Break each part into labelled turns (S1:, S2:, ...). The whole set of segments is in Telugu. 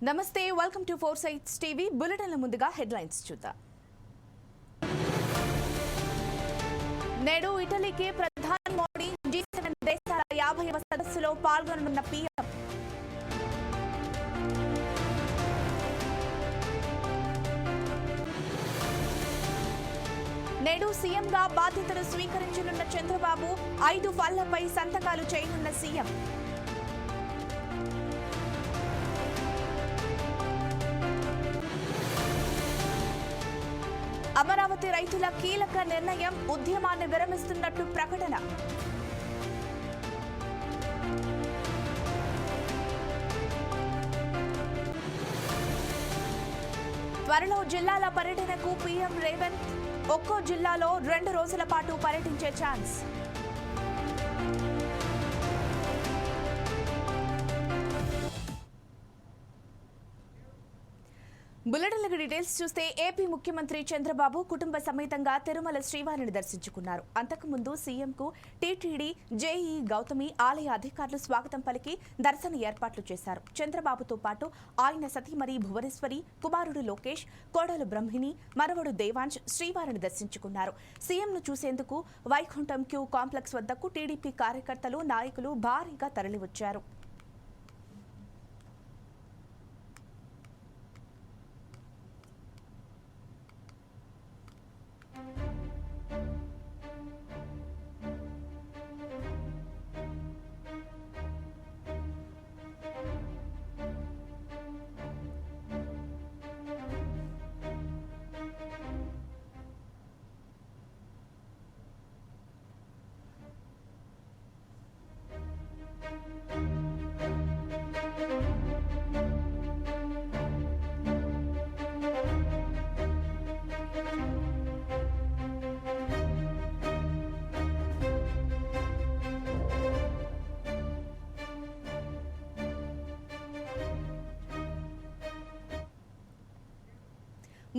S1: నమస్తే welcome to four sides TV బులెటిన్ల ముందుగా హెడ్లైన్స్ చూద్దాం. నేడు ఇటలీకి ప్రధాని మోడీ G7 దేశాల 50వ సదస్సులో పాల్గొననున్న పీఎం. నేడు సీఎంగా బాధ్యతలు స్వీకరించనున్న చంద్రబాబు 5 ఫైళ్లపై సంతకాలు చేయనున్న సీఎం. అమరావతి రైతుల కీలక నిర్ణయం, ఉద్యమాన్ని విరమిస్తున్నట్టు ప్రకటన. త్వరలో జిల్లాల పర్యటనకు పీఎం రేవంత్. ఒక్కో జిల్లాలో 2 రోజుల పాటు పర్యటించే ఛాన్స్. బులెటిన్లకు డీటెయిల్స్ చూస్తే ఏపీ ముఖ్యమంత్రి చంద్రబాబు కుటుంబ సమేతంగా తిరుమల శ్రీవారిని దర్శించుకున్నారు. అంతకుముందు సీఎంకు టీటీడీ, జేఈ గౌతమి ఆలయ అధికారులు స్వాగతం పలికి దర్శన ఏర్పాట్లు చేశారు. చంద్రబాబుతో పాటు ఆయన సతీమణి భువనేశ్వరి, కుమారుడు లోకేష్, కోడలు బ్రహ్మిణి, మనవడు దేవాంశ్ శ్రీవారిని దర్శించుకున్నారు. సీఎంను చూసేందుకు వైకుంఠం క్యూ కాంప్లెక్స్ వద్దకు టీడీపీ కార్యకర్తలు, నాయకులు భారీగా తరలివచ్చారు.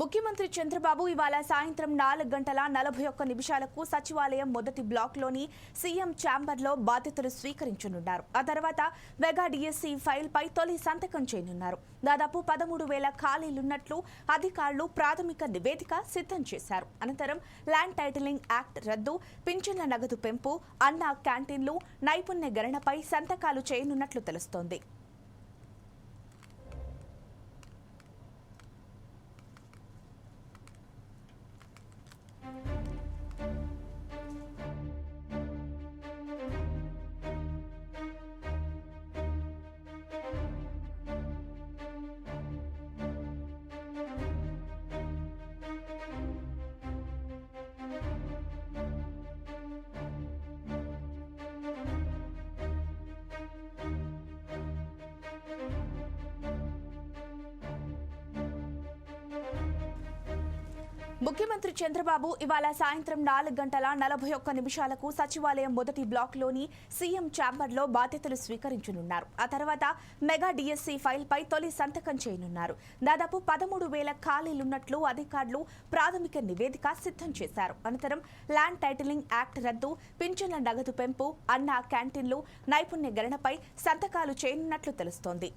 S1: ముఖ్యమంత్రి చంద్రబాబు ఇవాళ సాయంత్రం 4:41 సచివాలయం మొదటి బ్లాక్లోని సీఎం ఛాంబర్లో బాధ్యతలు స్వీకరించనున్నారు. ఆ తర్వాత మెగా డిఎస్సీ ఫైల్పై తొలి సంతకం చేయనున్నారు. దాదాపు 13,000 ఖాళీలున్నట్లు అధికారులు ప్రాథమిక నివేదిక సిద్ధం చేశారు. అనంతరం ల్యాండ్ టైటిలింగ్ యాక్ట్ రద్దు, పింఛన్ల నగదు పెంపు, అన్నా క్యాంటీన్లు, నైపుణ్య గణనపై సంతకాలు చేయనున్నట్లు తెలుస్తోంది. ముఖ్యమంత్రి చంద్రబాబు ఇవాళ సాయంత్రం 4:41 సచివాలయం మొదటి బ్లాక్లోని సీఎం ఛాంబర్లో బాధ్యతలు స్వీకరించనున్నారు. ఆ తర్వాత మెగా డిఎస్సీ ఫైల్పై తొలి సంతకం చేయనున్నారు. దాదాపు 13,000 ఖాళీలున్నట్లు అధికారులు ప్రాథమిక నివేదిక సిద్ధం చేశారు. అనంతరం ల్యాండ్ టైటిలింగ్ యాక్ట్ రద్దు, పింఛన్ల నగదు పెంపు, అన్నా క్యాంటీన్లు, నైపుణ్య గణనపై సంతకాలు చేయనున్నట్లు తెలుస్తోంది.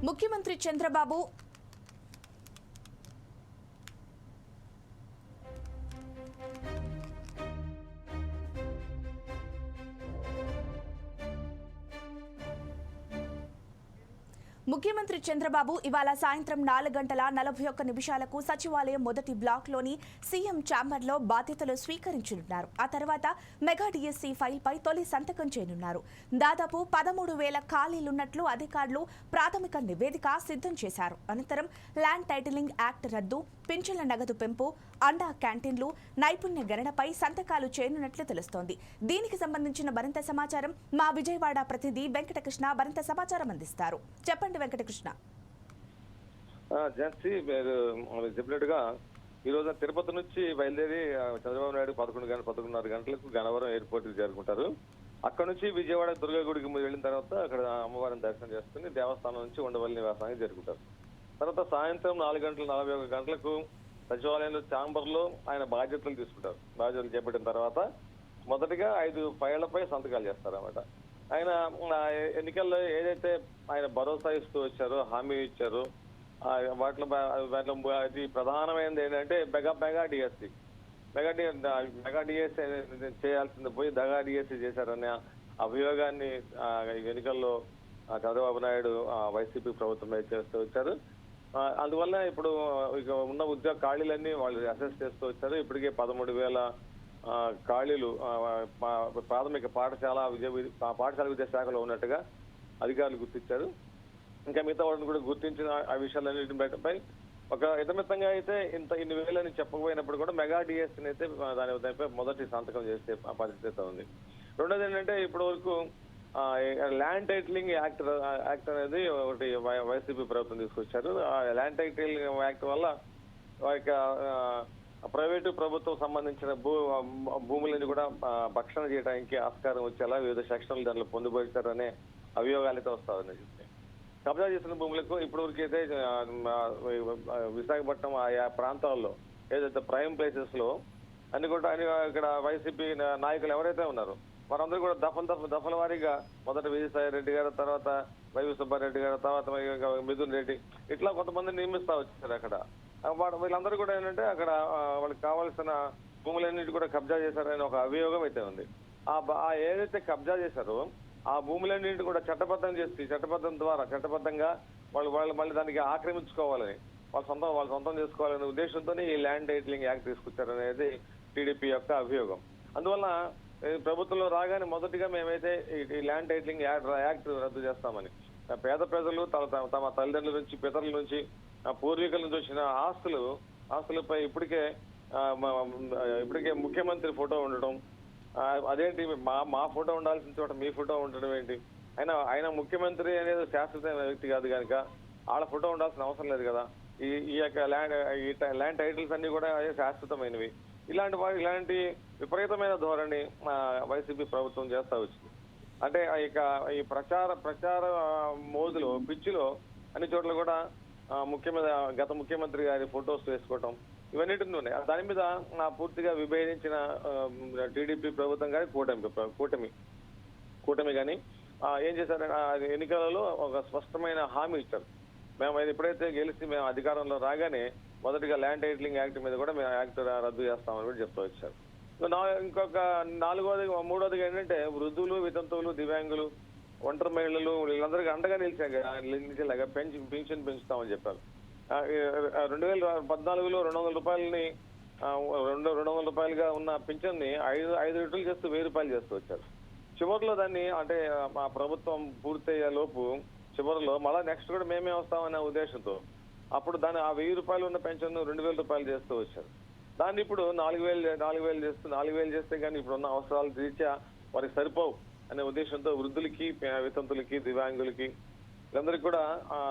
S1: ముఖ్యమంత్రి చంద్రబాబు ముఖ్యమంత్రి చంద్రబాబు ఇవాళ సాయంత్రం 4:41 సచివాలయం మొదటి బ్లాక్లోని సీఎం ఛాంబర్లో బాధ్యతలు స్వీకరించనున్నారు. ఆ తర్వాత మెగా డిఎస్సీ ఫైల్పై తొలి సంతకం చేయనున్నారు. దాదాపు 13,000 ఖాళీలున్నట్లు అధికారులు ప్రాథమిక నివేదిక సిద్ధం చేశారు. అనంతరం ల్యాండ్ టైటిలింగ్ యాక్ట్ రద్దు, పింఛన్ల నగదు పెంపు, అండా క్యాంటీన్లు, నైపుణ్య గణనపై సంతకాలు చేయనున్నట్లు తెలుస్తోంది. దీనికి సంబంధించిన మరింత సమాచారం మా విజయవాడ ప్రతినిధి వెంకటకృష్ణ మరింత సమాచారం అందిస్తారు. చెప్పండి వెంకటకృష్ణ.
S2: చెప్పినట్టుగా ఈ రోజు తిరుపతి నుంచి బయలుదేరి చంద్రబాబు నాయుడు 11:30 గంటలకు గన్నవరం ఎయిర్పోర్ట్ కి చేరుకుంటారు. అక్కడ నుంచి విజయవాడ దుర్గా గుడికి వెళ్ళిన తర్వాత అక్కడ అమ్మవారిని దర్శనం చేసుకుని దేవస్థానం నుంచి ఉండవల్లి నివాసానికి చేరుకుంటారు. తర్వాత సాయంత్రం 4:41 సచివాలయంలో ఛాంబర్ లో ఆయన బాధ్యతలు తీసుకుంటారు. బాధ్యతలు చేపట్టిన తర్వాత మొదటిగా 5 ఫైళ్లపై సంతకాలు చేస్తారన్నమాట. ఆయన ఎన్నికల్లో ఏదైతే ఆయన భరోసా ఇస్తూ వచ్చారో, హామీ ఇచ్చారో, వాటిలో అది ప్రధానమైనది ఏంటంటే మెగా డిఎస్సీ చేయాల్సింది పోయి దగా డిఎస్సీ చేశారనే అభియోగాన్ని ఎన్నికల్లో చంద్రబాబు నాయుడు వైసీపీ ప్రభుత్వం చేస్తూ వచ్చారు. అందువల్ల ఇప్పుడు ఇక ఉన్న ఉద్యోగ ఖాళీలన్నీ వాళ్ళు అసెస్ చేస్తూ వచ్చారు. ఇప్పటికే 13,000 ఖాళీలు ప్రాథమిక పాఠశాల విద్యాశాఖలో ఉన్నట్టుగా అధికారులు గుర్తించారు. ఇంకా మిగతా వాటిని కూడా గుర్తించిన ఆ విషయాలన్నింటిని బయటపై ఒక ఇతమితంగా అయితే ఇన్ని వేలని చెప్పకపోయినప్పుడు కూడా మెగా డిఎస్సీని అయితే దానిపై మొదటి సంతకం చేసే పరిస్థితి ఉంది. రెండోది ఏంటంటే ఇప్పటి వరకు ల్యాండ్ టైటిలింగ్ యాక్ట్ అనేది ఒకటి వైసీపీ ప్రభుత్వం తీసుకొచ్చారు. ఆ ల్యాండ్ టైటిలింగ్ యాక్ట్ వల్ల ప్రైవేటు ప్రభుత్వం సంబంధించిన భూములని కూడా భక్షణ చేయడానికి ఆస్కారం వచ్చేలా వివిధ సెక్షన్లు దాంట్లో పొందుపరిచారనే అభియోగాలతో వస్తారని చెప్తే కబ్జా చేసిన భూములకు ఇప్పటివరకు అయితే విశాఖపట్నం ఆయా ప్రాంతాల్లో ఏదైతే ప్రైమ్ ప్లేసెస్ లో అన్ని కూడా ఇక్కడ వైసీపీ నాయకులు ఎవరైతే ఉన్నారో వారందరూ కూడా దఫల వారీగా మొదట విజయసాయి రెడ్డి గారు, తర్వాత వైవి సుబ్బారెడ్డి గారు, తర్వాత మిథున్ రెడ్డి, ఇట్లా కొంతమంది నియమిస్తా వచ్చారు. అక్కడ వీళ్ళందరూ కూడా ఏంటంటే అక్కడ వాళ్ళకి కావాల్సిన భూములన్నిటి కూడా కబ్జా చేశారనే ఒక అభియోగం అయితే ఉంది. ఏదైతే కబ్జా చేశారో ఆ భూములన్నింటిని కూడా చట్టబద్ధంగా వాళ్ళు మళ్ళీ దానికి ఆక్రమించుకోవాలని వాళ్ళ సొంతం చేసుకోవాలనే ఉద్దేశంతో ఈ ల్యాండ్ టైటిలింగ్ యాక్ట్ తీసుకొచ్చారనేది టీడీపీ యొక్క అభియోగం. అందువల్ల ప్రభుత్వంలో రాగానే మొదటిగా మేమైతే ఈ ల్యాండ్ టైటిలింగ్ యాక్ట్ రద్దు చేస్తామని పేద ప్రజలు తమ తల్లిదండ్రుల నుంచి, పితరుల నుంచి, పూర్వీకుల నుంచి వచ్చిన ఆస్తులపై ఇప్పటికే ముఖ్యమంత్రి ఫోటో ఉండడం, అదేంటి మా ఫోటో ఉండాల్సిన చోట మీ ఫోటో ఉండడం ఏంటి? ఆయన ముఖ్యమంత్రి అనేది శాశ్వతమైన వ్యక్తి కాదు కనుక వాళ్ళ ఫోటో ఉండాల్సిన అవసరం లేదు కదా. ఈ యొక్క ల్యాండ్ టైటిల్స్ అన్ని కూడా శాశ్వతమైనవి. ఇలాంటి విపరీతమైన ధోరణి వైసీపీ ప్రభుత్వం చేస్తా వచ్చింది. అంటే ఇక ఈ ప్రచార మోజులో పిచ్చిలో అన్ని చోట్ల కూడా గత ముఖ్యమంత్రి గారి ఫొటోస్ వేసుకోవటం ఇవన్నిటిని ఉన్నాయి. దాని మీద పూర్తిగా విభేదించిన టీడీపీ ప్రభుత్వం కానీ కూటమి కానీ ఏం చేశారు, ఎన్నికలలో ఒక స్పష్టమైన హామీ ఇచ్చారు. మేము ఎప్పుడైతే గెలిచి మేము అధికారంలో రాగానే మొదటిగా ల్యాండ్ టైటిలింగ్ యాక్ట్ మీద కూడా మేము యాక్ట్ రద్దు చేస్తామని కూడా చెప్తూ వచ్చారు. ఇంకొక మూడోదిగా ఏంటంటే వృద్ధులు, వితంతువులు, దివ్యాంగులు, ఒంటరి మహిళలు వీళ్ళందరికీ అండగా నిలిచేలాగా పెన్షన్ పెంచుతామని చెప్పారు. 2014లో 200 రూపాయలని 200 రూపాయలుగా ఉన్న పింఛన్ని 5 రెట్లు చేస్తూ 1000 రూపాయలు చేస్తూ వచ్చారు. చివరిలో దాన్ని అంటే మా ప్రభుత్వం పూర్తయ్యే లోపు చివరిలో మళ్ళీ నెక్స్ట్ కూడా మేమే వస్తామనే ఉద్దేశంతో అప్పుడు దాన్ని ఆ 1000 రూపాయలు ఉన్న పెన్షన్ 2000 రూపాయలు చేస్తూ వచ్చారు. దాన్ని ఇప్పుడు 4,000 చేస్తే కానీ ఇప్పుడున్న అవసరాలు రీత్యా వారికి సరిపోవు అనే ఉద్దేశంతో వృద్ధులకి, వితంతులకి, దివ్యాంగులకి వీళ్ళందరికీ కూడా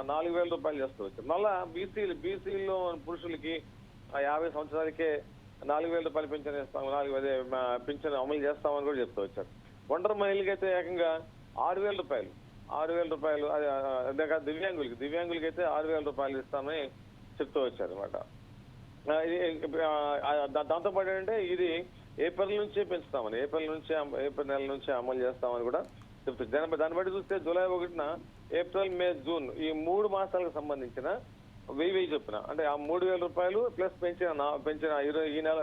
S2: 4,000 రూపాయలు చేస్తూ వచ్చారు. మళ్ళా బీసీలో పురుషులకి 50 సంవత్సరాలకే 4,000 రూపాయలు పింఛన్ ఇస్తాం, పింఛన్ అమలు చేస్తామని కూడా చెప్తూ వచ్చారు. ఒంటరి మహిళలకైతే ఏకంగా 6,000 రూపాయలు అంతేకాదు దివ్యాంగులకి అయితే 6,000 రూపాయలు ఇస్తామని చెప్తూ వచ్చారు అనమాట. దాంతోపాటు ఏంటంటే ఇది ఏప్రిల్ నుంచే పెంచుతామని, ఏప్రిల్ నెల నుంచి అమలు చేస్తామని కూడా చెప్తారు. దాన్ని బట్టి చూస్తే జూలై 1న ఏప్రిల్, మే, జూన్ ఈ 3 మాసాలకు సంబంధించిన 1000 చొప్పున అంటే ఆ 3,000 రూపాయలు ప్లస్ పెంచిన ఈ నెల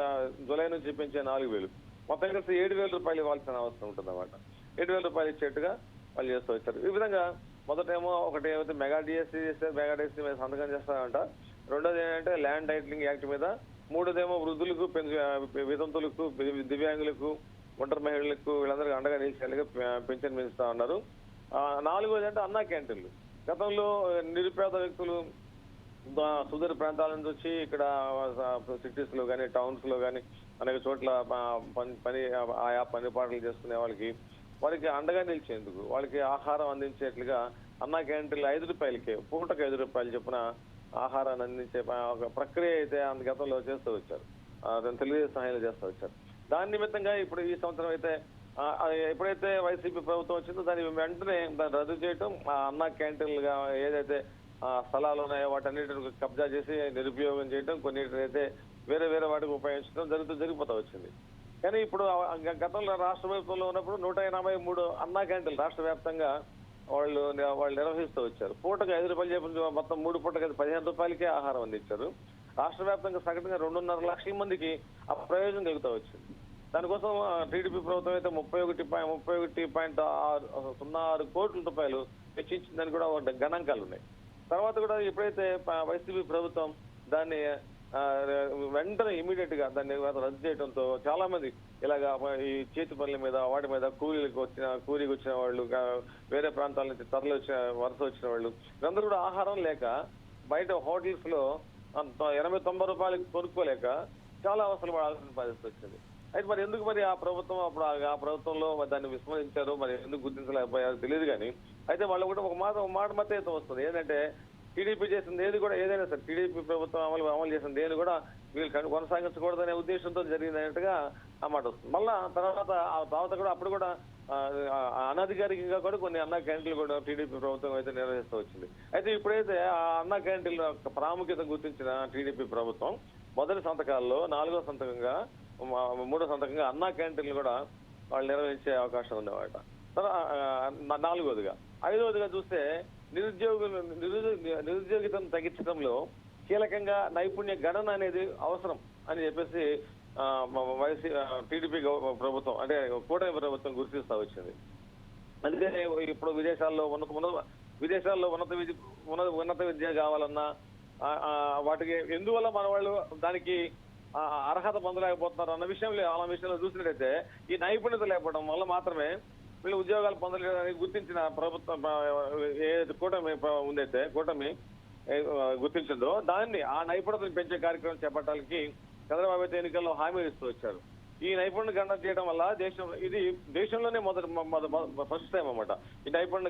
S2: జూలై నుంచి పెంచిన 4,000 మొత్తం కలిసి 7,000 రూపాయలు ఇవ్వాల్సిన అవసరం ఉంటుంది అన్నమాట. 7,000 రూపాయలు ఇచ్చేట్టుగా వాళ్ళు చేస్తూ వచ్చారు. ఈ విధంగా మొదటేమో ఒకటి ఏమైతే మెగా డిఎస్సీ చేస్తే మెగా డిఎస్సీ మీద సంతకం చేస్తారంట. రెండోది ఏంటంటే ల్యాండ్ టైటిలింగ్ యాక్ట్ మీద. మూడోదేమో వృద్ధులకు, వితంతులకు, దివ్యాంగులకు, ఒంటరి మహిళలకు వీళ్ళందరికీ అండగా నిలిచేలాగా పెన్షన్ పెంచుతా ఉన్నారు. నాలుగోది అంటే అన్నా క్యాంటీన్లు. గతంలో నిరుపేద వ్యక్తులు సుదూర ప్రాంతాల నుంచి వచ్చి ఇక్కడ సిటీస్ లో కానీ టౌన్స్ లో కానీ అనేక చోట్ల ఆయా పని పాటలు చేసుకునే వారికి అండగా నిలిచేందుకు, వాళ్ళకి ఆహారం అందించేట్లుగా అన్నా క్యాంటీన్లు 5 రూపాయలకే, పూటకు 5 రూపాయలు చొప్పున ఆహారాన్ని అందించే ఒక ప్రక్రియ అయితే గతంలో చేస్తూ వచ్చారు. తెలుగుదేశం హాయిలు చేస్తూ వచ్చారు. దాని నిమిత్తంగా ఇప్పుడు ఈ సంవత్సరం అయితే ఎప్పుడైతే వైసీపీ ప్రభుత్వం వచ్చిందో దాని వెంటనే దాన్ని రద్దు చేయటం, అన్నా క్యాంటీన్లుగా ఏదైతే స్థలాలు ఉన్నాయో వాటన్నిటిని కబ్జా చేసి నిరుపయోగం చేయడం, కొన్నిటినైతే వేరే వేరే వాటికి ఉపయోగించడం జరిగిపోతూ వచ్చింది. కానీ ఇప్పుడు గతంలో రాష్ట్ర ప్రభుత్వంలో ఉన్నప్పుడు 183 అన్నా క్యాంటీన్లు రాష్ట్ర వ్యాప్తంగా వాళ్ళు నిర్వహిస్తూ వచ్చారు. పూటకు 5 రూపాయలు చెప్పిన మొత్తం 3 పూటకి 15 రూపాయలకే ఆహారం అందించారు. రాష్ట్ర వ్యాప్తంగా సగటుగా 2.5 లక్షల మందికి ఆ ప్రయోజనం కలుగుతూ వచ్చింది. దానికోసం టీడీపీ ప్రభుత్వం అయితే 31.06 కోట్ల రూపాయలు వెచ్చించిందని కూడా గణాంకాలు ఉన్నాయి. తర్వాత కూడా ఎప్పుడైతే వైసీపీ ప్రభుత్వం దాన్ని వెంటనే ఇమీడియట్ గా దాన్ని రద్దు చేయడంతో చాలా మంది ఇలాగా ఈ చేతి పనుల మీద వాటి మీద కూలీకి వచ్చిన వాళ్ళు, వేరే ప్రాంతాల నుంచి వలస వచ్చిన వాళ్ళు వీళ్ళందరూ కూడా ఆహారం లేక బయట హోటల్స్ లో 80-90 రూపాయలకి కొనుక్కోలేక చాలా అవసరం పడాల్సిన పరిస్థితి వచ్చింది. అయితే మరి ఎందుకు మరి ఆ ప్రభుత్వం అప్పుడు ఆ ప్రభుత్వంలో దాన్ని విస్మరించారు, మరి ఎందుకు గుర్తించలేకపోయారో తెలియదు. కానీ అయితే వాళ్ళు కూడా ఒక మాట మధ్య వస్తుంది. ఏంటంటే టీడీపీ చేసింది ఏది కూడా, ఏదైనా సరే టీడీపీ ప్రభుత్వం అమలు చేసింది ఏది కూడా వీళ్ళు కొనసాగించకూడదనే ఉద్దేశంతో జరిగిందన్నట్టుగా ఆ మాట వస్తుంది. మళ్ళా తర్వాత కూడా అప్పుడు కూడా అనధికారికంగా కూడా కొన్ని అన్నా క్యాంటీన్లు కూడా టీడీపీ ప్రభుత్వం అయితే నిర్వహిస్తూ వచ్చింది. అయితే ఇప్పుడైతే ఆ అన్నా క్యాంటీన్ల ప్రాముఖ్యత గుర్తించిన టీడీపీ ప్రభుత్వం మొదటి సంతకాల్లో 4వ సంతకంగా 3వ సంతకంగా అన్నా క్యాంటీన్లు కూడా వాళ్ళు నిర్వహించే అవకాశం ఉందన్నమాట. 4వదిగా 5వదిగా చూస్తే నిరుద్యోగితను తగ్గించడంలో కీలకంగా నైపుణ్య గణన అనేది అవసరం అని చెప్పేసి టీడీపీ ప్రభుత్వం అంటే కూటమి ప్రభుత్వం గుర్తిస్తూ వచ్చింది. అందుకే ఇప్పుడు విదేశాల్లో ఉన్నత విద్య కావాలన్నా వాటికి ఎందువల్ల మన వాళ్ళు దానికి అర్హత పొందలేకపోతున్నారు అన్న విషయంలో చూసినట్టయితే ఈ నైపుణ్యత లేకపోవడం వల్ల మాత్రమే వీళ్ళు ఉద్యోగాలు పొందలేదని గుర్తించిన ప్రభుత్వం ఏదైతే కూటమి గుర్తించిందో దాన్ని ఆ నైపుణ్యతను పెంచే కార్యక్రమం చేపట్టానికి చంద్రబాబు అయితే ఎన్నికల్లో హామీ ఇస్తూ వచ్చారు. ఈ నైపుణ్య గణన చేయడం వల్ల ఇది దేశంలోనే ఫస్ట్ టైం అన్నమాట ఈ నైపుణ్య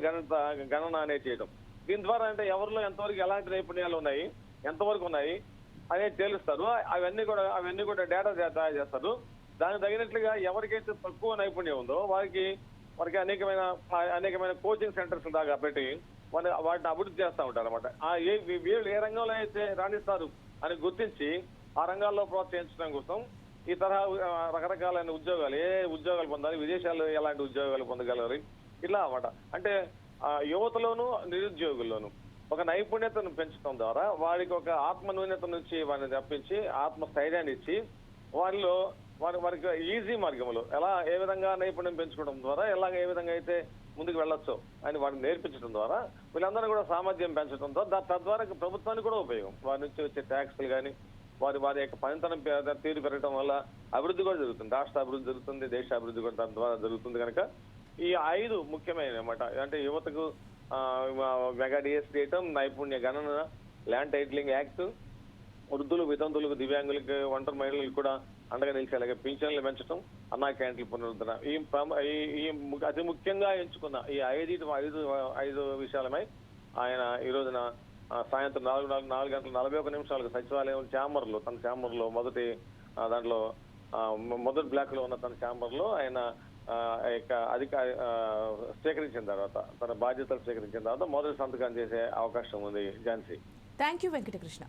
S2: గణన అనేది చేయడం. దీని ద్వారా అంటే ఎవరిలో ఎంతవరకు ఎలాంటి నైపుణ్యాలు ఉన్నాయి, ఎంతవరకు ఉన్నాయి అనేది తేలుస్తారు. అవన్నీ కూడా డేటా తయారు చేస్తారు. దానికి తగినట్లుగా ఎవరికైతే తక్కువ నైపుణ్యం ఉందో వారికి అనేకమైన కోచింగ్ సెంటర్స్ దాకా పెట్టి వాటిని అభివృద్ధి చేస్తూ ఉంటారు అనమాట. వీళ్ళు ఏ రంగంలో అయితే రాణిస్తారు అని గుర్తించి ఆ రంగాల్లో ప్రోత్సహించడం కోసం ఈ తరహా రకరకాలైన ఉద్యోగాలు, ఏ ఉద్యోగాలు పొందాలి, విదేశాల్లో ఎలాంటి ఉద్యోగాలు పొందగలరు, ఇలా అన్నమాట. అంటే యువతలోను నిరుద్యోగుల్లోనూ ఒక నైపుణ్యతను పెంచడం ద్వారా వారికి ఒక ఆత్మన్యూన్యత నుంచి వారిని తప్పించి ఆత్మస్థైర్యాన్ని ఇచ్చి వారికి ఈజీ మార్గంలో ఏ విధంగా నైపుణ్యం పెంచుకోవడం ద్వారా ఏ విధంగా అయితే ముందుకు వెళ్ళొచ్చో అని వారిని నేర్పించడం ద్వారా వీళ్ళందరూ కూడా సామర్థ్యం పెంచడం ద్వారా తద్వారా ప్రభుత్వానికి కూడా ఉపయోగం. వారి నుంచి వచ్చే ట్యాక్స్లు కానీ వారి యొక్క పనితనం తీరు పెరగడం వల్ల అభివృద్ధి కూడా జరుగుతుంది, రాష్ట్ర అభివృద్ధి జరుగుతుంది, దేశ అభివృద్ధి కూడా దాని ద్వారా జరుగుతుంది. కనుక ఈ 5 ముఖ్యమైన అన్నమాట. అంటే యువతకు మెగా డిఎస్ చేయటం, నైపుణ్య గణన, ల్యాండ్ టైటిలింగ్ యాక్ట్, వృద్ధులు, వితంతులకు, దివ్యాంగులకి, ఒంటరి మహిళలకు కూడా అండగా నిలిచేలాగా పింఛన్లు పెంచడం, అన్నా క్యాంటీన్లు పునరుద్ధరణ, ఈ అతి ముఖ్యంగా ఎంచుకున్న ఈ 5 విషయాలమై ఆయన ఈ రోజున సాయంత్రం 4:41 సచివాలయం తన ఛాంబర్లో మొదటి బ్లాక్ లో ఉన్న తన ఛాంబర్లో ఆయన స్వీకరించిన తర్వాత తన బాధ్యతలు స్వీకరించిన తర్వాత మొదటి సంతకం చేసే అవకాశం ఉంది. ఝాన్సీ.
S1: Thank you Venkatakrishna.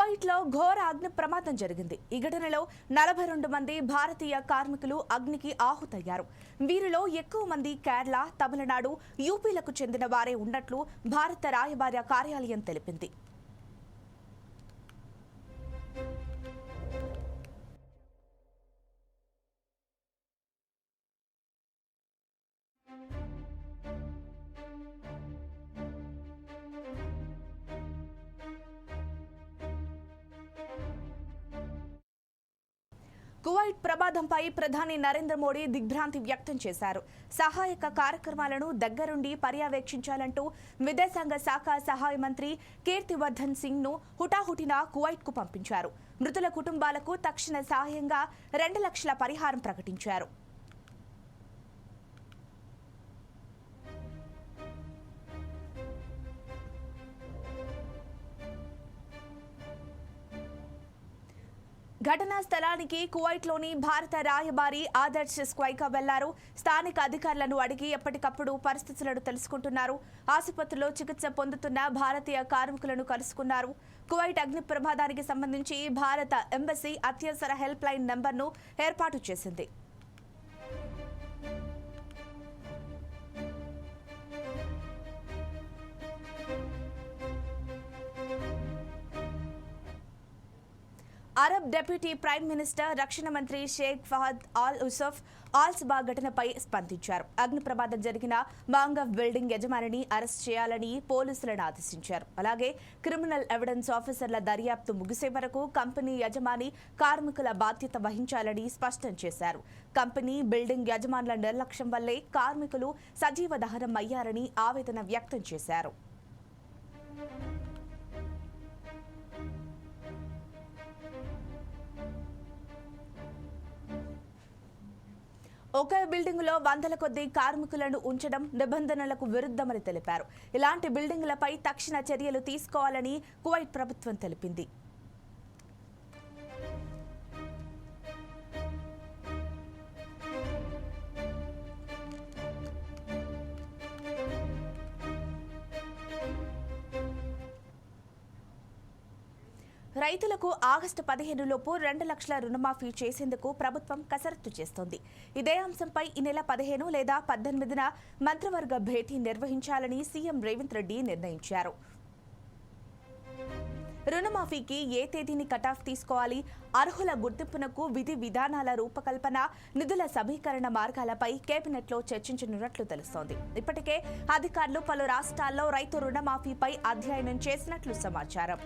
S1: కువైట్లో ఘోర అగ్ని ప్రమాదం జరిగింది. ఈ ఘటనలో 42 మంది భారతీయ కార్మికులు అగ్నికి ఆహుతయ్యారు. వీరిలో ఎక్కువ మంది కేరళ, తమిళనాడు, యూపీలకు చెందిన వారే ఉన్నట్లు భారత రాయబార కార్యాలయం తెలిపింది. కువైట్ ప్రమాదంపై ప్రధాని నరేంద్ర మోడీ దిగ్భ్రాంతి వ్యక్తం చేశారు. సహాయక కార్యక్రమాలను దగ్గరుండి పర్యవేక్షించాలంటూ విదేశాంగ శాఖ సహాయ మంత్రి కీర్తివర్ధన్ సింగ్ ను హుటాహుటిన కువైట్ కు పంపించారు. మృతుల కుటుంబాలకు తక్షణ సహాయంగా 2 లక్షల పరిహారం ప్రకటించారు. ఘటనా స్థలానికి కువైట్లోని భారత రాయబారి ఆదర్శ్ స్క్వైకా వెళ్లారు. స్థానిక అధికారులను అడిగి ఎప్పటికప్పుడు పరిస్థితులను తెలుసుకుంటున్నారు. ఆసుపత్రిలో చికిత్స పొందుతున్న భారతీయ కార్మికులను కలుసుకున్నారు. కువైట్ అగ్ని ప్రమాదానికి సంబంధించి భారత ఎంబసీ అత్యవసర హెల్ప్ లైన్ నంబర్ను ఏర్పాటు చేసింది. అరబ్ డిప్యూటీ ప్రైమ్ మినిస్టర్ రక్షణ మంత్రి Sheikh Fahad Al Yousef Al Sabah ఘటనపై స్పందించారు. అగ్ని ప్రమాదం జరిగిన మాంగఫ్ బిల్డింగ్ యజమానిని అరెస్ట్ చేయాలని పోలీసులను ఆదేశించారు. అలాగే క్రిమినల్ ఎవిడెన్స్ ఆఫీసర్ల దర్యాప్తు ముగిసే వరకు కంపెనీ యజమాని కార్మికుల బాధ్యత వహించాలని స్పష్టం చేశారు. కంపెనీ బిల్డింగ్ యజమానుల నిర్లక్ష్యం వల్లే కార్మికులు సజీవ దహనం అయ్యారని ఆవేదన వ్యక్తం చేశారు. ఒకే బిల్డింగులో వందల కొద్దీ కార్మికులను ఉంచడం నిబంధనలకు విరుద్ధమని తెలిపారు. ఇలాంటి బిల్డింగులపై తక్షణ చర్యలు తీసుకోవాలని కువైట్ ప్రభుత్వం తెలిపింది. రైతులకు ఆగస్టు 15 లోపు 2 లక్షల రుణమాఫీ చేసేందుకు ప్రభుత్వం కసరత్తు చేస్తోంది. ఇదే అంశంపై ఈ నెల 15 లేదా 18న మంత్రివర్గ భేటీ నిర్వహించాలని సీఎం రేవంత్ రెడ్డి నిర్ణయించారు. రుణమాఫీకి ఏ తేదీని కటాఫ్ తీసుకోవాలి, అర్హుల గుర్తింపునకు విధి విధానాల రూపకల్పన, నిధుల సమీకరణ మార్గాలపై కేబినెట్లో చర్చించనున్నట్లు తెలుస్తోంది. ఇప్పటికే అధికారులు పలు రాష్ట్రాల్లో రైతు రుణమాఫీపై అధ్యయనం చేసినట్లు సమాచారం.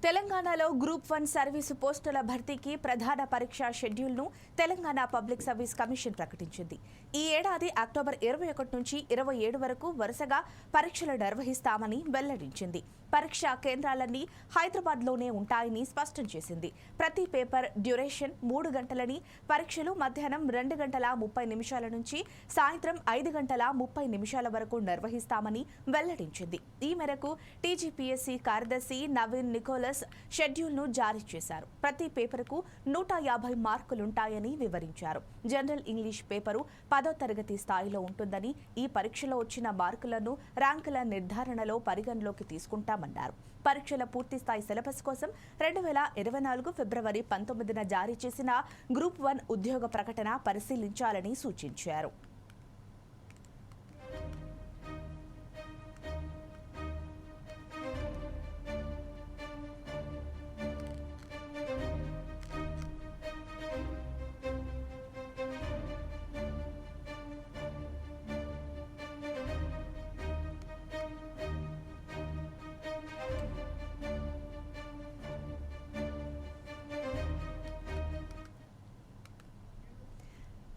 S1: తెలంగాణలో గ్రూప్ 1 సర్వీసు పోస్టుల భర్తీకి ప్రధాన పరీక్షా షెడ్యూల్ను తెలంగాణ పబ్లిక్ సర్వీస్ కమిషన్ ప్రకటించింది. ఈ ఏడాది అక్టోబర్ 21 నుంచి 27 వరకు వరుసగా పరీక్షలు నిర్వహిస్తామని వెల్లడించింది. పరీక్షా కేంద్రాలన్నీ హైదరాబాద్లోనే ఉంటాయని స్పష్టం చేసింది. ప్రతి పేపర్ డ్యూరేషన్ 3 గంటలని, పరీక్షలు మధ్యాహ్నం 2 గంటల 30 నిమిషాల నుంచి సాయంత్రం 5 గంటల 30 నిమిషాల వరకు నిర్వహిస్తామని వెల్లడించింది. ఈ మేరకు టీజీపీఎస్సీ కార్యదర్శి నవీన్ నికోలస్ షెడ్యూల్ను జారీ చేశారు. ప్రతి పేపర్కు 150 మార్కులుంటాయని వివరించారు. జనరల్ ఇంగ్లీష్ పేపరు 10వ తరగతి స్థాయిలో ఉంటుందని, ఈ పరీక్షలో వచ్చిన మార్కులను ర్యాంకుల నిర్ధారణలో పరిగణలోకి తీసుకుంటామన్నారు. పరీక్షల పూర్తిస్థాయి సిలబస్ కోసం 2024 ఫిబ్రవరి 19న జారీ చేసిన గ్రూప్ 1 ఉద్యోగ ప్రకటన పరిశీలించాలని సూచించారు.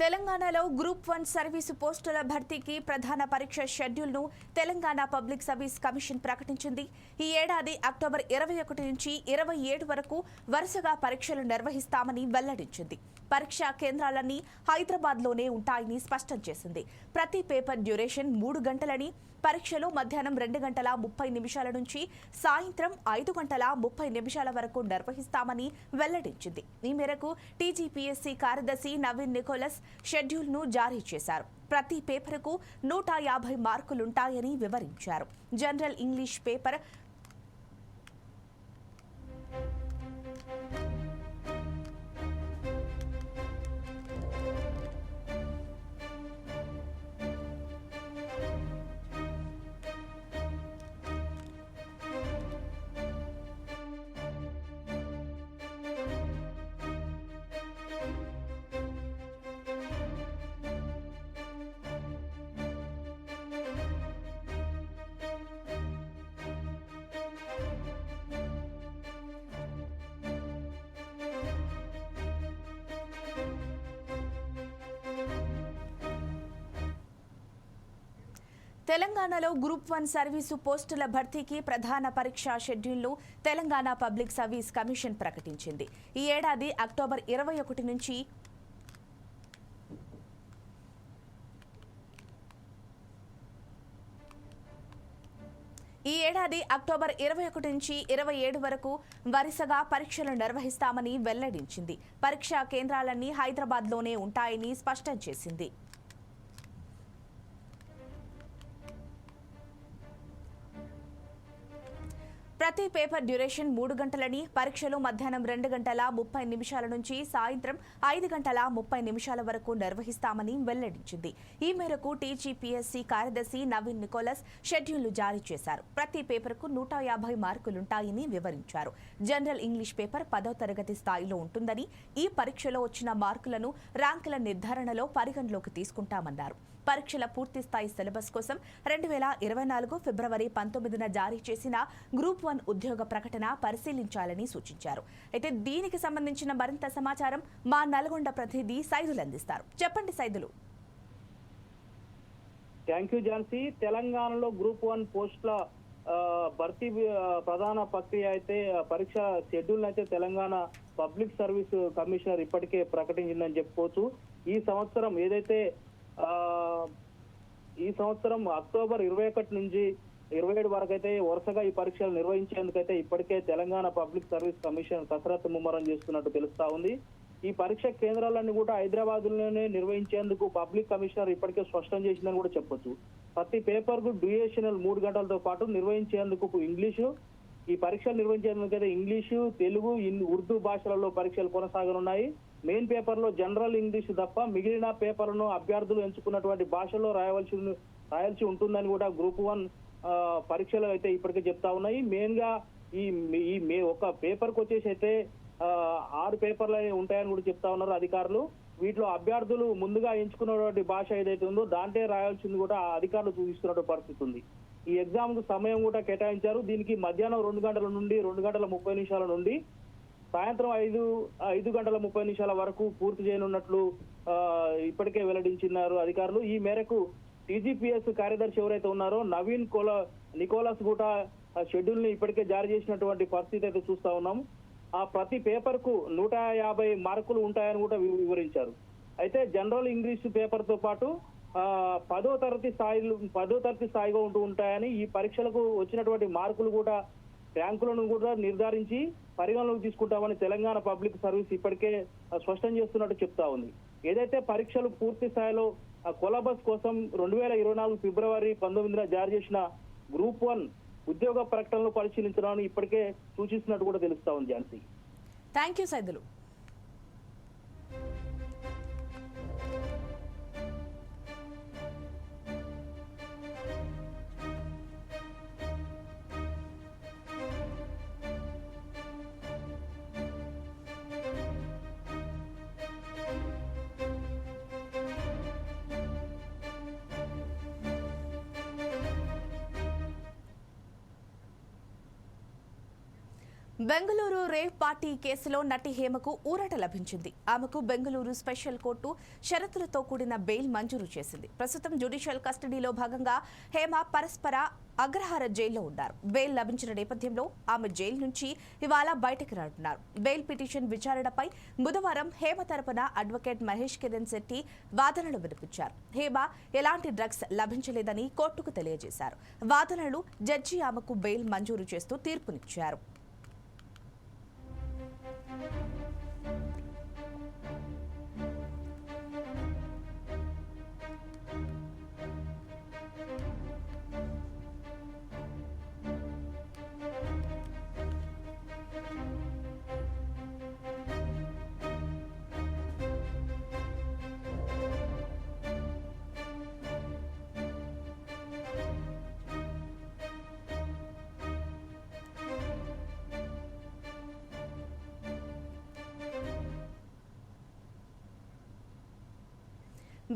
S1: తెలంగాణలో గ్రూప్ 1 సర్వీసు పోస్టుల భర్తీకి ప్రధాన పరీక్ష షెడ్యూల్ను తెలంగాణ పబ్లిక్ సర్వీస్ కమిషన్ ప్రకటించింది. ఈ ఏడాది అక్టోబర్ 21 నుంచి 27 వరకు వరుసగా పరీక్షలు నిర్వహిస్తామని వెల్లడించింది. పరీక్షా కేంద్రాలన్నీ హైదరాబాద్లోనే ఉంటాయని స్పష్టం చేసింది. ప్రతి పేపర్ డ్యూరేషన్ 3 గంటలని, పరీక్షలు మధ్యాహ్నం 2 గంటల 30 నిమిషాల నుంచి సాయంత్రం 5 గంటల 30 నిమిషాల వరకు నిర్వహిస్తామని వెల్లడించింది. ఈ మేరకు టీజీపీఎస్సీ కార్యదర్శి నవీన్ నికోలస్ షెడ్యూల్ను జారీ చేశారు. ప్రతి పేపర్కు 150 మార్కులుంటాయని వివరించారు. జనరల్ ఇంగ్లీష్ పేపర్ తెలంగాణలో గ్రూప్ 1 సర్వీసు పోస్టుల భర్తీకి ప్రధాన పరీక్షా షెడ్యూల్ను తెలంగాణ పబ్లిక్ సర్వీస్ కమిషన్ ప్రకటించింది. ఈ ఏడాది అక్టోబర్ 21 నుంచి ఈ ఏడాది అక్టోబర్ 21 నుంచి 27 వరకు వరుసగా పరీక్షలు నిర్వహిస్తామని వెల్లడించింది. పరీక్షా కేంద్రాలన్నీ హైదరాబాద్లోనే ఉంటాయని స్పష్టం చేసింది. ప్రతి పేపర్ డ్యూరేషన్ 3 గంటలని, పరీక్షలు మధ్యాహ్నం 2 గంటల 30 నిమిషాల నుంచి సాయంత్రం 5 గంటల 30 నిమిషాల వరకు నిర్వహిస్తామని వెల్లడించింది. ఈ మేరకు టీజీపీఎస్సీ కార్యదర్శి నవీన్ నికోలస్ షెడ్యూల్ను జారీ చేశారు. ప్రతి పేపర్కు 150 మార్కులుంటాయని వివరించారు. జనరల్ ఇంగ్లీష్ పేపర్ 10వ తరగతి స్థాయిలో ఉంటుందని, ఈ పరీక్షలో వచ్చిన మార్కులను ర్యాంకుల నిర్ధారణలో పరిగణలోకి తీసుకుంటామన్నారు. పరీక్షల పూర్తి స్థాయి సిలబస్ కోసం 2024 ఫిబ్రవరి 19న జారీ చేసిన గ్రూప్ 1 ఉద్యోగ ప్రకటన పరిశీలించాలని సూచించారు. అయితే దీనికి సంబంధించిన మరింత సమాచారం మా నల్గొండ ప్రతినిధి సైదులు అందిస్తారు. చెప్పండి సైదులు.
S3: Thank you Jhansi. తెలంగాణలో గ్రూప్ 1 పోస్టుల భర్తీ ప్రధాన ప్రక్రియ అయితే పరీక్ష షెడ్యూల్ అయితే తెలంగాణ పబ్లిక్ సర్వీస్ కమిషనర్ ఇప్పటికే ప్రకటించిందని చెప్పుకోవచ్చు. ఈ సంవత్సరం అక్టోబర్ 21 నుంచి 27 వరకు అయితే వరుసగా ఈ పరీక్షలు నిర్వహించేందుకైతే ఇప్పటికే తెలంగాణ పబ్లిక్ సర్వీస్ కమిషన్ కసరత్తు ముమ్మరం చేస్తున్నట్టు తెలుస్తా ఉంది. ఈ పరీక్ష కేంద్రాలన్నీ కూడా హైదరాబాద్ లోనే నిర్వహించేందుకు పబ్లిక్ కమిషనర్ ఇప్పటికే స్పష్టం చేసిందని కూడా చెప్పొచ్చు. ప్రతి పేపర్ కు డ్యూరేషనల్ 3 గంటలతో పాటు నిర్వహించేందుకు ఇంగ్లీషు, ఈ పరీక్షలు నిర్వహించేందుకైతే ఇంగ్లీషు, తెలుగు, ఉర్దూ భాషలలో పరీక్షలు కొనసాగనున్నాయి. మెయిన్ పేపర్ లో జనరల్ ఇంగ్లీష్ తప్ప మిగిలిన పేపర్లను అభ్యర్థులు ఎంచుకున్నటువంటి భాషలో రాయాల్సి ఉంటుందని కూడా గ్రూప్ 1 పరీక్షలు అయితే ఇప్పటికే చెప్తా ఉన్నాయి. మెయిన్ గా ఈ ఒక పేపర్ కు వచ్చేసి అయితే 6 పేపర్లు ఉంటాయని కూడా చెప్తా ఉన్నారు అధికారులు. వీటిలో అభ్యర్థులు ముందుగా ఎంచుకున్నటువంటి భాష ఏదైతే ఉందో దాంట్లో రాయాల్సింది కూడా అధికారులు చూపిస్తున్నటువంటి పరిస్థితి ఉంది. ఈ ఎగ్జామ్ కు సమయం కూడా కేటాయించారు. దీనికి మధ్యాహ్నం 2 గంటల నుండి 2 గంటల 30 నిమిషాల నుండి సాయంత్రం 5 గంటల 30 నిమిషాల వరకు పూర్తి చేయనున్నట్లు ఇప్పటికే వెల్లడించినారు అధికారులు. ఈ మేరకు టీజీపీఎస్ కార్యదర్శి ఎవరైతే ఉన్నారో నవీన్ నికోలస్ కూడా షెడ్యూల్ ని ఇప్పటికే జారీ చేసినటువంటి పరిస్థితి అయితే చూస్తా ఉన్నాం. ఆ ప్రతి పేపర్ కు 150 మార్కులు ఉంటాయని కూడా వివరించారు. అయితే జనరల్ ఇంగ్లీష్ పేపర్ తో పాటు 10వ తరగతి స్థాయిగా ఉంటూ ఉంటాయని, ఈ పరీక్షలకు వచ్చినటువంటి మార్కులు కూడా ర్యాంకులను కూడా నిర్ధారించి పరిగణలోకి తీసుకుంటామని తెలంగాణ పబ్లిక్ సర్వీస్ ఇప్పటికే స్పష్టం చేస్తున్నట్టు చెప్తా ఉంది. ఏదైతే పరీక్షలు పూర్తి స్థాయిలో కొలబస్ కోసం 2024 ఫిబ్రవరి 19న జారీ చేసిన గ్రూప్ 1 ఉద్యోగ ప్రకటనలు పరిశీలించడానికి ఇప్పటికే సూచిస్తున్నట్టు కూడా తెలుస్తా ఉంది Jhansi.
S1: Thank you Saidulu. Bengaluru rave party కేసులో నటి హేమకు ఊరట లభించింది. ఆమెకు బెంగళూరు స్పెషల్ కోర్టు షరతులతో కూడిన బెయిల్ మంజూరు చేసింది. ప్రస్తుతం జ్యుడిషియల్ కస్టడీలో భాగంగా హేమ పరస్పర అగ్రహార జైల్లో ఉన్నారు. బెయిల్ లభించిన నేపథ్యంలో ఆమె జైలు నుంచి ఇవాళ బయటకు రానున్నారు. బెయిల్ పిటిషన్ విచారణపై బుధవారం హేమ తరపున అడ్వకేట్ మహేష్ కిరణ్ శెట్టి వాదనలు వినిపించారు. హేమ ఎలాంటి డ్రగ్స్ లభించలేదని కోర్టుకు తెలియజేశారు. వాదనలు జడ్జి ఆమెకు బెయిల్ మంజూరు చేస్తూ తీర్పునిచ్చారు.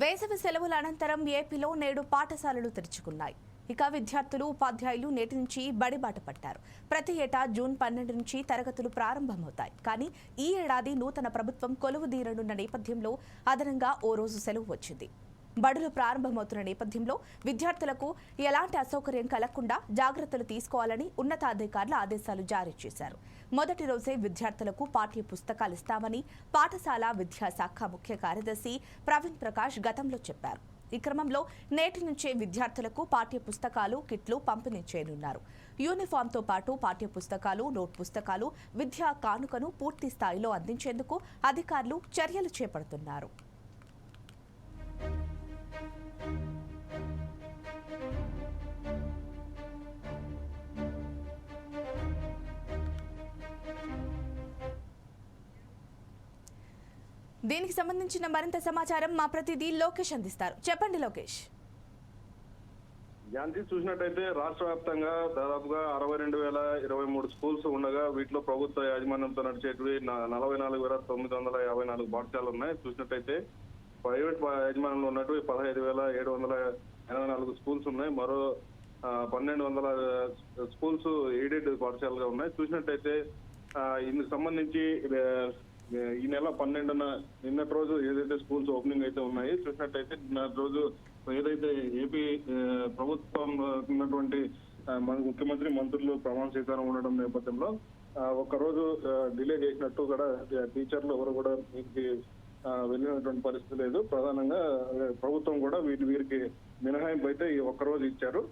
S1: వేసవి సెలవుల అనంతరం ఏపీలో నేడు పాఠశాలలు తెరుచుకున్నాయి. ఇక విద్యార్థులు ఉపాధ్యాయులు నేటి నుంచి బడిబాట పట్టారు. ప్రతి ఏటా జూన్ 12 నుంచి తరగతులు ప్రారంభమవుతాయి. కానీ ఈ ఏడాది నూతన ప్రభుత్వం కొలువుదీరనున్న నేపథ్యంలో అదనంగా ఓ రోజు సెలవు వచ్చింది. బడులు ప్రారంభమవుతున్న నేపథ్యంలో విద్యార్థులకు ఎలాంటి అసౌకర్యం కలగకుండా జాగ్రత్తలు తీసుకోవాలని ఉన్నతాధికారులు ఆదేశాలు జారీ చేశారు. మొదటి రోజే విద్యార్థులకు పాఠ్య పుస్తకాలు ఇస్తామని పాఠశాల విద్యాశాఖ ముఖ్య కార్యదర్శి ప్రవీణ్ ప్రకాష్ గతంలో చెప్పారు. ఈ క్రమంలో నేటి నుంచే విద్యార్థులకు పాఠ్య పుస్తకాలు, కిట్లు పంపిణీ చేయనున్నారు. యూనిఫామ్తో పాటు పాఠ్య పుస్తకాలు, నోట్ పుస్తకాలు, విద్యా కానుకను పూర్తి స్థాయిలో అందించేందుకు అధికారులు చర్యలు చేపడుతున్నారు. దీనికి సంబంధించిన మరింత సమాచారం మా ప్రతినిధి లోకేష్ అందిస్తారు. చెప్పండి లోకేష్.
S4: ఝాన్సీ, చూసినట్టయితే రాష్ట్ర వ్యాప్తంగా దాదాపుగా 62,023 స్కూల్స్ ఉండగా వీటిలో ప్రభుత్వ యాజమాన్యంతో నడిచేటివి 44,954 పాఠశాలలు ఉన్నాయి. చూసినట్టయితే ప్రైవేట్ యాజమాన్యంలో ఉన్నట్టు 15,784 స్కూల్స్ ఉన్నాయి. మరో 1,200 స్కూల్స్ ఎయిడెడ్ పాఠశాలగా ఉన్నాయి. చూసినట్టయితే ఇందుకు సంబంధించి ఈ నెల 12న నిన్నటి రోజు ఏదైతే స్కూల్స్ ఓపెనింగ్ అయితే ఉన్నాయి, చూసినట్టయితే నిన్నటి రోజు ఏదైతే ఏపీ ప్రభుత్వం ఉన్నటువంటి ముఖ్యమంత్రి మంత్రులు ప్రమాణ స్వీకారం ఉండడం నేపథ్యంలో ఒక్కరోజు డిలే చేసినట్టు కూడా టీచర్లు ఎవరు కూడా వీరికి వెళ్ళినటువంటి పరిస్థితి లేదు. ప్రధానంగా ప్రభుత్వం కూడా వీరికి మినహాయింపు అయితే ఈ ఒక్కరోజు ఇచ్చారు.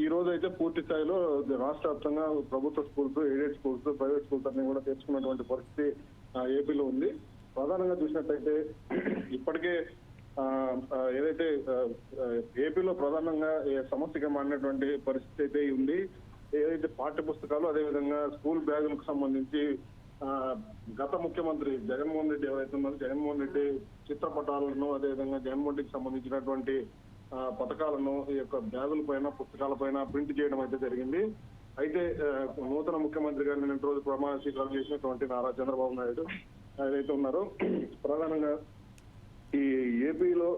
S4: ఈ రోజు అయితే పూర్తి స్థాయిలో రాష్ట్ర వ్యాప్తంగా ప్రభుత్వ schools, aided schools, private schools అన్ని కూడా తెచ్చుకున్నటువంటి పరిస్థితి ఏపీలో ఉంది. ప్రధానంగా చూసినట్టయితే ఇప్పటికే ఏదైతే ఏపీలో ప్రధానంగా సమస్యగా మారినటువంటి పరిస్థితి అయితే ఉంది. ఏదైతే పాఠ్య పుస్తకాలు, అదేవిధంగా స్కూల్ బ్యాగులకు సంబంధించి గత ముఖ్యమంత్రి జగన్మోహన్ రెడ్డి ఎవరైతే ఉన్నారో జగన్మోహన్ రెడ్డి చిత్రపటాలను, అదేవిధంగా జగన్మోహన్ రెడ్డికి సంబంధించినటువంటి పథకాలను ఈ యొక్క బ్యాగుల పైన, పుస్తకాల పైన ప్రింట్ చేయడం అయితే జరిగింది. అయితే నూతన ముఖ్యమంత్రి గారు నిన్నటి రోజు ప్రమాణ స్వీకారం చేసినటువంటి నారా చంద్రబాబు నాయుడు ఏదైతే ఉన్నారో ప్రధానంగా ఈ ఏపీలో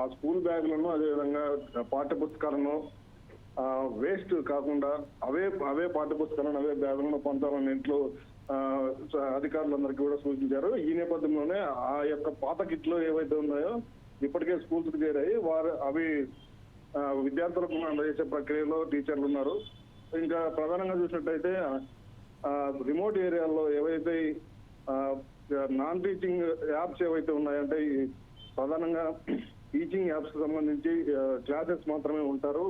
S4: ఆ స్కూల్ బ్యాగులను, అదేవిధంగా పాఠ్య పుస్తకాలను వేస్ట్ కాకుండా అవే పాఠ్య పుస్తకాలను, అవే బ్యాగులను పొందాలని ఇంట్లో అధికారులందరికీ కూడా సూచించారు. ఈ నేపథ్యంలోనే ఆ యొక్క పాత కిట్లు ఏవైతే ఉన్నాయో ఇప్పటికే స్కూల్స్ కు చేరాయి. అవి విద్యార్థులకు అందజేసే ప్రక్రియలో టీచర్లు ఉన్నారు. ఇంకా ప్రధానంగా చూసినట్టయితే రిమోట్ ఏరియాల్లో ఏవైతే నాన్ టీచింగ్ యాప్స్ ఏవైతే ఉన్నాయంటే ప్రధానంగా టీచింగ్ యాప్స్ కు సంబంధించి క్లాసెస్ మాత్రమే ఉంటారు.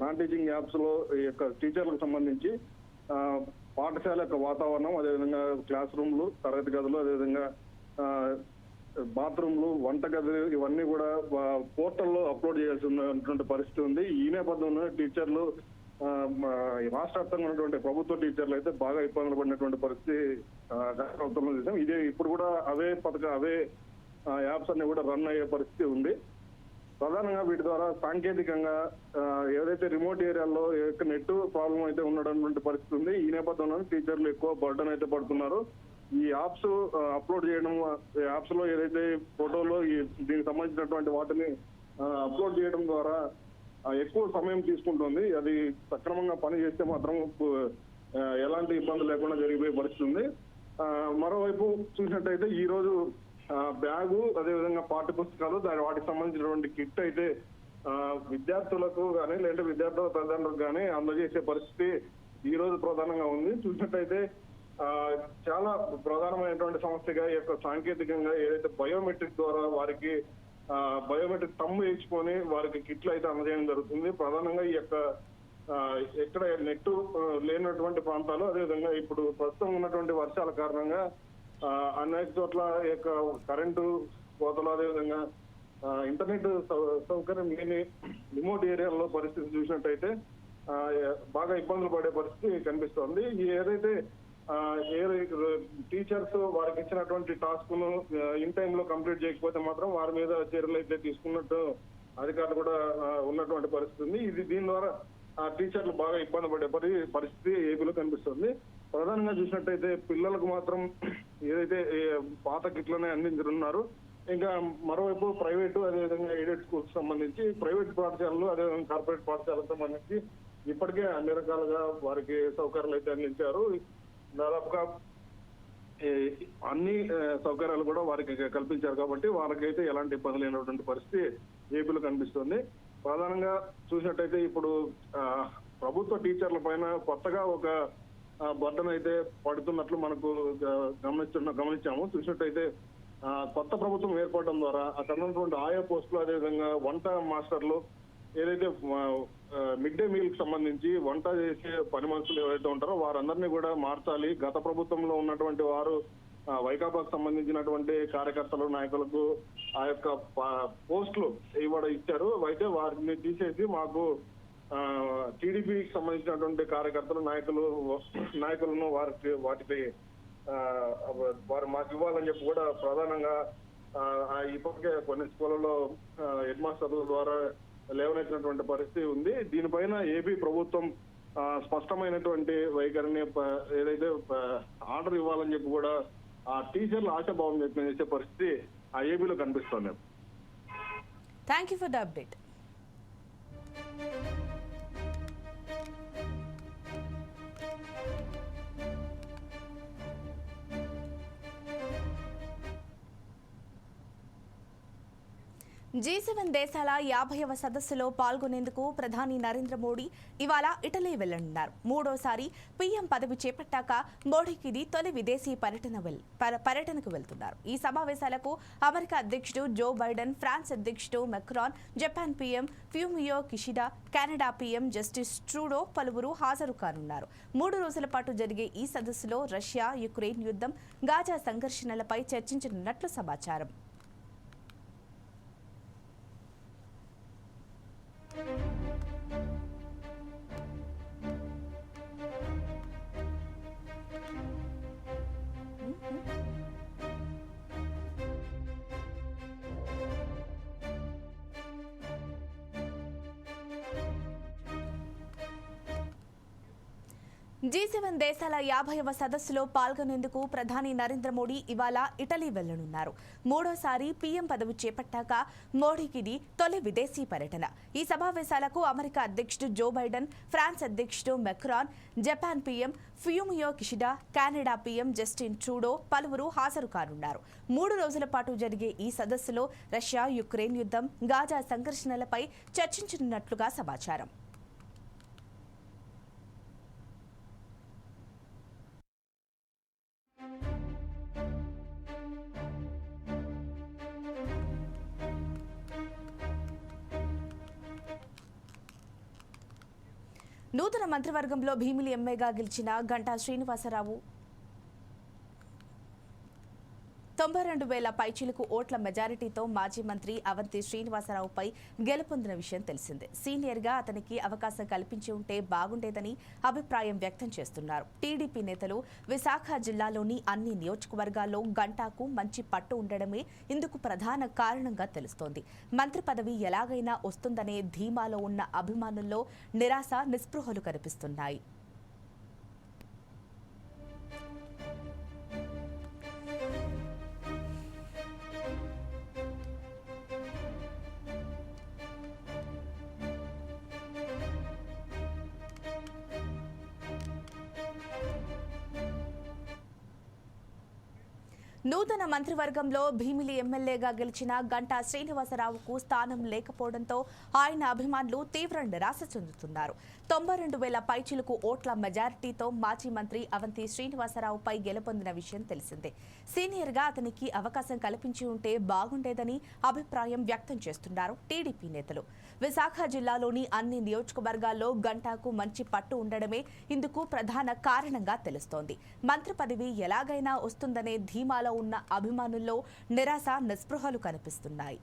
S4: నాన్ టీచింగ్ యాప్స్ లో ఈ యొక్క టీచర్లకు సంబంధించి పాఠశాల యొక్క వాతావరణం, అదేవిధంగా క్లాస్ రూమ్లు, తరగతి గదులు, అదేవిధంగా బాత్రూమ్లు, వంట గదులు ఇవన్నీ కూడా పోర్టల్లో అప్లోడ్ చేయాల్సినటువంటి పరిస్థితి ఉంది. ఈ నేపథ్యంలో టీచర్లు రాష్ట్ర వ్యాప్తంగా ఉన్నటువంటి ప్రభుత్వ టీచర్లు అయితే బాగా ఇబ్బందులు పడినటువంటి పరిస్థితి ప్రభుత్వంలో చూసాం. ఇదే ఇప్పుడు కూడా అవే యాప్స్ అన్ని కూడా రన్ అయ్యే పరిస్థితి ఉంది. ప్రధానంగా వీటి ద్వారా సాంకేతికంగా ఏదైతే రిమోట్ ఏరియాల్లో నెట్ ప్రాబ్లం అయితే ఉండడం పరిస్థితి ఉంది. ఈ నేపథ్యంలో టీచర్లు ఎక్కువ బర్డన్ అయితే పడుతున్నారు. ఈ యాప్స్ అప్లోడ్ చేయడం, యాప్స్ లో ఏదైతే ఫోటోలో దీనికి సంబంధించినటువంటి వాటిని అప్లోడ్ చేయడం ద్వారా ఎక్కువ సమయం తీసుకుంటుంది. అది సక్రమంగా పని చేస్తే మాత్రం ఎలాంటి ఇబ్బంది లేకుండా జరిగిపోయే పరిస్థితి ఉంది. మరోవైపు చూసినట్టయితే ఈ రోజు బ్యాగు, అదేవిధంగా పాఠ్య పుస్తకాలు, వాటికి సంబంధించినటువంటి కిట్ అయితే విద్యార్థులకు కానీ లేదంటే విద్యార్థుల తల్లిదండ్రులకు కానీ అందజేసే పరిస్థితి ఈ రోజు ప్రధానంగా ఉంది. చూసినట్టయితే చాలా ప్రధానమైనటువంటి సమస్యగా ఈ యొక్క సాంకేతికంగా ఏదైతే బయోమెట్రిక్ ద్వారా వారికి బయోమెట్రిక్ తమ్ము వేయించుకొని వారికి కిట్లు అయితే అందజేయడం జరుగుతుంది. ప్రధానంగా ఈ యొక్క ఎక్కడ నెట్ లేనటువంటి ప్రాంతాలు, అదేవిధంగా ఇప్పుడు ప్రస్తుతం ఉన్నటువంటి వర్షాల కారణంగా అనేక చోట్ల ఈ యొక్క కరెంటు కోతలు, అదేవిధంగా ఇంటర్నెట్ సౌకర్యం లేని రిమోట్ ఏరియాల్లో పరిస్థితి చూసినట్టయితే బాగా ఇబ్బందులు పడే పరిస్థితి కనిపిస్తోంది. ఏదైతే టీచర్స్ వారికి ఇచ్చినటువంటి టాస్క్ ను ఇన్ టైమ్ లో కంప్లీట్ చేయకపోతే మాత్రం వారి మీద చర్యలు అయితే తీసుకున్నట్టు అధికారులు కూడా ఉన్నటువంటి పరిస్థితి ఉంది. దీని ద్వారా టీచర్లు బాగా ఇబ్బంది పడే పరిస్థితి ఏపీలో కనిపిస్తుంది. ప్రధానంగా చూసినట్టయితే పిల్లలకు మాత్రం ఏదైతే పాత కిట్లనే అందించనున్నారు. ఇంకా మరోవైపు ప్రైవేటు, అదేవిధంగా ఎయిడెడ్ స్కూల్స్ సంబంధించి ప్రైవేట్ పాఠశాలలు, అదేవిధంగా కార్పొరేట్ పాఠశాలకు సంబంధించి ఇప్పటికే అన్ని రకాలుగా వారికి సౌకర్యాలు అయితే అందించారు. దాదాపుగా అన్ని సౌకర్యాలు కూడా వారికి కల్పించారు కాబట్టి వాళ్ళకైతే ఎలాంటి ఇబ్బంది లేనటువంటి పరిస్థితి ఏపీలో కనిపిస్తుంది. ప్రధానంగా చూసినట్టయితే ఇప్పుడు ప్రభుత్వ టీచర్ల పైన కొత్తగా ఒక బర్డన్ అయితే పడుతున్నట్లు మనకు గమనించాము. చూసినట్టయితే కొత్త ప్రభుత్వం ఏర్పడడం ద్వారా అక్కడ ఉన్నటువంటి ఆయా పోస్టులు, అదేవిధంగా వంట మాస్టర్లు, ఏదైతే మిడ్ డే మీల్ కి సంబంధించి వంట చేసే పని మనుషులు ఎవరైతే ఉంటారో వారందరినీ కూడా మార్చాలి. గత ప్రభుత్వంలో ఉన్నటువంటి వారు వైకాపాకు సంబంధించినటువంటి కార్యకర్తలు, నాయకులకు ఆ యొక్క పోస్టులు ఇచ్చారు. అయితే వారిని తీసేసి మాకు టీడీపీకి సంబంధించినటువంటి కార్యకర్తలు, నాయకులను వాటిపై వారు మాకు ఇవ్వాలని చెప్పి కూడా ప్రధానంగా ఇప్పటికే కొన్ని స్కూళ్ళలో హెడ్ మాస్టర్ల ద్వారా లేవనెత్తినటువంటి పరిస్థితి ఉంది. దీనిపైన ఏపీ ప్రభుత్వం స్పష్టమైనటువంటి వైఖరిని ఏదైతే ఆర్డర్ ఇవ్వాలని చెప్పి కూడా ఆ టీచర్లు ఆశాభావం వ్యక్తం చేసే పరిస్థితి ఆ ఏపీలో కనిపిస్తోంది.
S1: Thank you for the update. G7 దేశాల 50వ సదస్సులో పాల్గొనేందుకు ప్రధాని నరేంద్ర మోడీ ఇవాళ ఇటలీ వెళ్లనున్నారు. మూడోసారి పీఎం పదవి చేపట్టాక మోడీకి ఇది తొలి విదేశీ పర్యటనకు వెళ్తున్నారు. ఈ సమావేశాలకు అమెరికా అధ్యక్షుడు జో బైడెన్, ఫ్రాన్స్ అధ్యక్షుడు Macron, Japan PM Fumio Kishida, Canada PM Justin Trudeau పలువురు హాజరు కానున్నారు. 3 రోజుల పాటు జరిగే ఈ సదస్సులో రష్యా, యుక్రెయిన్ యుద్ధం, గాజా సంఘర్షణలపై చర్చించనున్నట్లు సమాచారం. G7 దేశాల 50వ సదస్సులో పాల్గొనేందుకు ప్రధాని నరేంద్ర మోడీ ఇవాళ ఇటలీ వెళ్లనున్నారు. మూడోసారి పీఎం పదవి చేపట్టాక మోడీకి ఇది తొలి విదేశీ పర్యటన. ఈ సమావేశాలకు అమెరికా అధ్యక్షుడు జో బైడెన్, ఫ్రాన్స్ అధ్యక్షుడు Macron, Japan PM Fumio Kishida, Canada PM Justin Trudeau పలువురు హాజరు కానున్నారు. 3 రోజుల పాటు జరిగే ఈ సదస్సులో రష్యా, యుక్రెయిన్ యుద్ధం, గాజా సంఘర్షణలపై చర్చించనున్నట్లుగా సమాచారం. నూతన మంత్రివర్గంలో భీమిలి ఎమ్మెల్యేగా గెలిచిన గంటా శ్రీనివాసరావు 92,000 పైచిలకు ఓట్ల మెజారిటీతో మాజీ మంత్రి అవంతి శ్రీనివాసరావుపై గెలుపొందిన విషయం తెలిసిందే. సీనియర్గా అతనికి అవకాశం కల్పించి ఉంటే బాగుండేదని అభిప్రాయం వ్యక్తం చేస్తున్నారు. టీడీపీ నేతలు విశాఖ జిల్లాలోని అన్ని నియోజకవర్గాల్లో గంటాకు మంచి పట్టు ఉండడమే ఇందుకు ప్రధాన కారణంగా తెలుస్తోంది. మంత్రి పదవి ఎలాగైనా వస్తుందనే ధీమాలో ఉన్న అభిమానుల్లో నిరాశ, నిస్పృహలు కనిపిస్తున్నాయి. నూతన మంత్రివర్గంలో భీమిలి ఎమ్మెల్యేగా గెలిచిన గంటా శ్రీనివాసరావుకు స్థానం లేకపోవడంతో ఆయన అభిమానులు తీవ్ర నిరాశ చెందుతున్నారు. 92,000 పైచిలుకు ఓట్ల మెజారిటీతో మాజీ మంత్రి అవంతి శ్రీనివాసరావుపై గెలుపొందిన విషయం తెలిసిందే. సీనియర్గా అతనికి అవకాశం కల్పించి ఉంటే బాగుండేదని అభిప్రాయం వ్యక్తం చేస్తున్నారు టీడీపీ నేతలు. విశాఖ జిల్లాలోని అన్ని నియోజకవర్గాల్లో గంటాకు మంచి పట్టు ఉండడమే ఇందుకు ప్రధాన కారణంగా తెలుస్తోంది. మంత్రి పదవి ఎలాగైనా వస్తుందనే ధీమాలో ఉన్న అభిమానుల్లో నిరాశ నిస్పృహలు కనిపిస్తున్నాయి.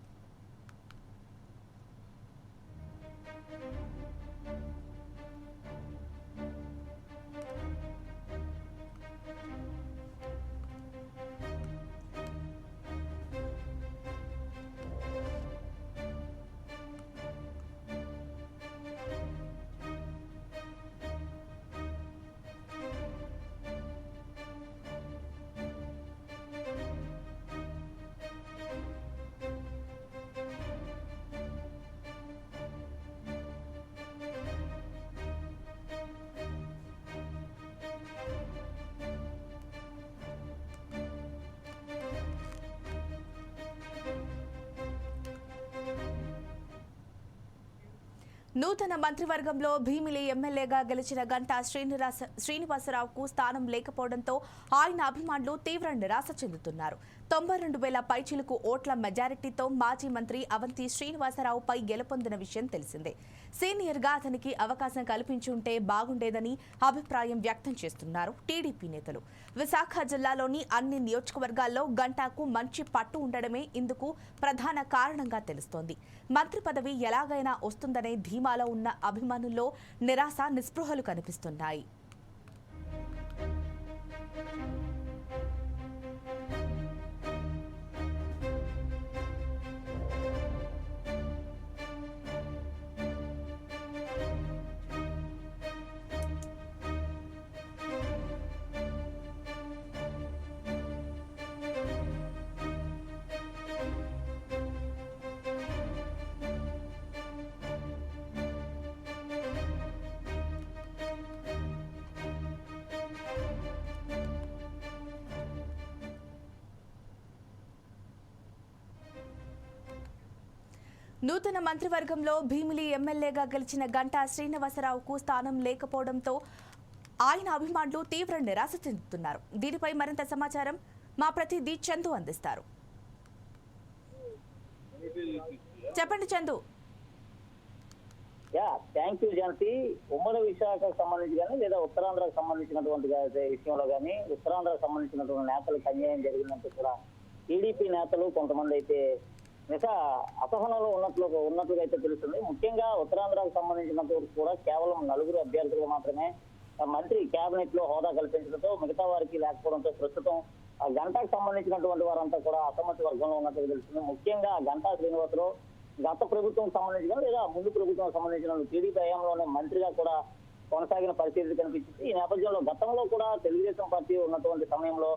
S1: నూతన మంత్రివర్గంలో భీమిలి ఎమ్మెల్యేగా గెలిచిన గంటా శ్రీనివాసరావుకు స్థానం లేకపోవడంతో ఆయన అభిమానులు తీవ్ర నిరాశ చెందుతున్నారు. 92,000 పైచిలుకు ఓట్ల మెజారిటీతో మాజీ మంత్రి అవంతి శ్రీనివాసరావుపై గెలుపొందిన విషయం తెలిసిందే. సీనియర్గా అతనికి అవకాశం కల్పించి ఉంటే బాగుండేదని అభిప్రాయం వ్యక్తం చేస్తున్నారు టీడీపీ నేతలు. విశాఖ జిల్లాలోని అన్ని నియోజకవర్గాల్లో గంటాకు మంచి పట్టు ఉండడమే ఇందుకు ప్రధాన కారణంగా తెలుస్తోంది. మంత్రి పదవి ఎలాగైనా వస్తుందనే ధీమాలో ఉన్న అభిమానుల్లో నిరాశ నిస్పృహలు కనిపిస్తున్నాయి. నూతన మంత్రివర్గంలో భీమిలి ఎమ్మెల్యేగా గెలిచిన గంటా శ్రీనివాసరావుకు స్థానం లేకపోవడంతో ఆయన అభిమానులు తీవ్ర నిరాశ చెందుతున్నారు. దీనిపై మరింత సమాచారం మా ప్రతినిధి చందు అందిస్తారు. చెప్పండి చందు.
S5: Thank you Jhansi. ఉమ్మడి విశాఖకు సంబంధించి కానీ లేదా ఉత్తరాంధ్రకు సంబంధించినటువంటి విషయంలో కానీ ఉత్తరాంధ్రకు సంబంధించినటువంటి నేతలకు అన్యాయం జరిగినట్టు కూడా టీడీపీ నేతలు కొంతమంది అయితే మిగతా అసహనంలో ఉన్నట్లుగా అయితే తెలుస్తుంది. ముఖ్యంగా ఉత్తరాంధ్రకు సంబంధించినంతవరకు కూడా కేవలం 4 అభ్యర్థులు మాత్రమే మంత్రి కేబినెట్ లో హోదా కల్పించడంతో మిగతా వారికి లేకపోవడంతో ప్రస్తుతం గంటాకు సంబంధించినటువంటి వారంతా కూడా అసమ్మతి వర్గంలో ఉన్నట్లుగా తెలుస్తుంది. ముఖ్యంగా గంటా శ్రీనివాసరావు గత ప్రభుత్వం సంబంధించిన లేదా ముందు ప్రభుత్వం సంబంధించిన టీడీపీ హయాంలోనే మంత్రిగా కూడా కొనసాగిన పరిస్థితి కనిపించింది. ఈ నేపథ్యంలో గతంలో కూడా తెలుగుదేశం పార్టీ ఉన్నటువంటి సమయంలో